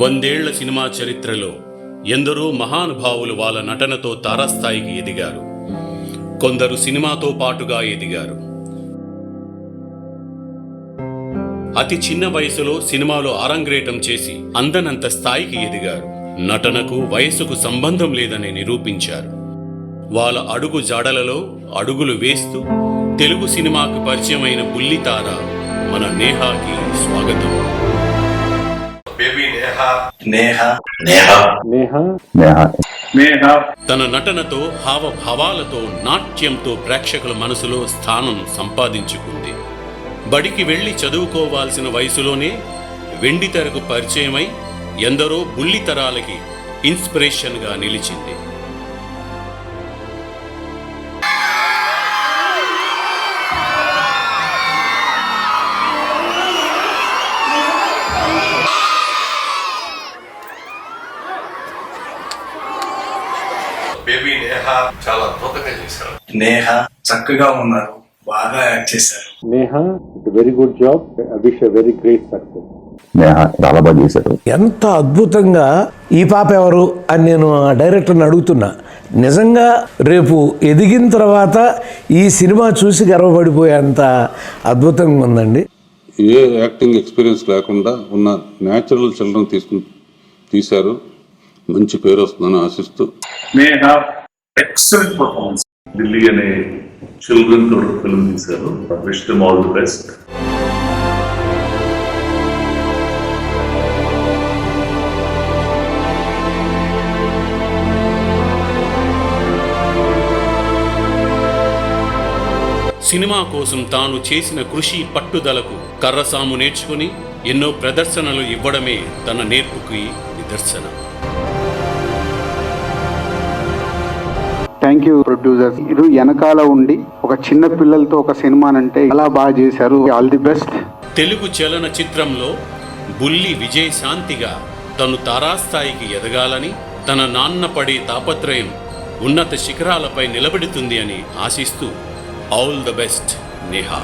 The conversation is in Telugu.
100 ఏళ్ల సినిమా చరిత్రలో ఎందరో మహానుభావులు వాళ్ళ నటనతో తారాస్థాయికి ఎదిగారు. కొందరు సినిమాతో పాటుగా ఎదిగారు. అతి చిన్న వయసులో సినిమాలో అరంగేట్రం చేసి అందనంత స్థాయికి ఎదిగారు. నటనకు వయసుకు సంబంధం లేదని నిరూపించారు. వాళ్ళ అడుగు జాడలలో అడుగులు వేస్తూ తెలుగు సినిమాకు పరిచయమైన బుల్లితార మన నేహాకి స్వాగతం. తన నటనతో హావభావాలతో నాట్యంతో ప్రేక్షకుల మనసులో స్థానం సంపాదించుకుంది. బడికి వెళ్లి చదువుకోవాల్సిన వయసులోనే వెండితెరకు పరిచయమై ఎందరో బుల్లితరాలకి ఇన్స్పిరేషన్గా నిలిచింది. బేబీ నేహ చాలా అద్భుతంగా చేశారు. నేహ చక్కగా ఉన్నారు, బాగా యాక్ట్ చేశారు. Neha very good job. I wish a very great success. Neha చాలా బాగా చేశారు. ఎంత అద్భుతంగా ఈ పాప ఎవరు అని నేను ఆ డైరెక్టర్ని అడుగుతున్నా. నిజంగా రేపు ఎదిగిన తర్వాత ఈ సినిమా చూసి గర్వపడిపోయేంత అద్భుతంగా ఉందండి. ఏ యాక్టింగ్ ఎక్స్పీరియన్స్ లేకుండా ఉన్న న్యాచురల్ చిల్డ్రన్ తీశారు. మంచి పేరు వస్తుందని ఆశిస్తూ ఎక్సలెంట్ పర్ఫార్మెన్స్. ఢిల్లీ అనే చిల్డ్రన్ తో ఫిల్మ్ తీశారు. Wish them all the best. Cinema కోసం తాను చేసిన కృషి పట్టుదలకు కర్రసాము నేర్చుకుని ఎన్నో ప్రదర్శనలు ఇవ్వడమే తన నేర్పుకి నిదర్శనం. Thank you producers. ఇది వెనకాల ఉండి ఒక చిన్న పిల్లలతో ఒక సినిమానంటే చాలా బాగా చేశారు. All the best. తెలుగు చలన చిత్రంలో బుల్లి విజయశాంతిగా తను తారాస్థాయికి ఎదగాలని, తన నాన్న పడే తాపత్రయం ఉన్నత శిఖరాలపై నిలబెడుతుంది అని ఆశిస్తూ ఆల్ ద బెస్ట్ నేహా.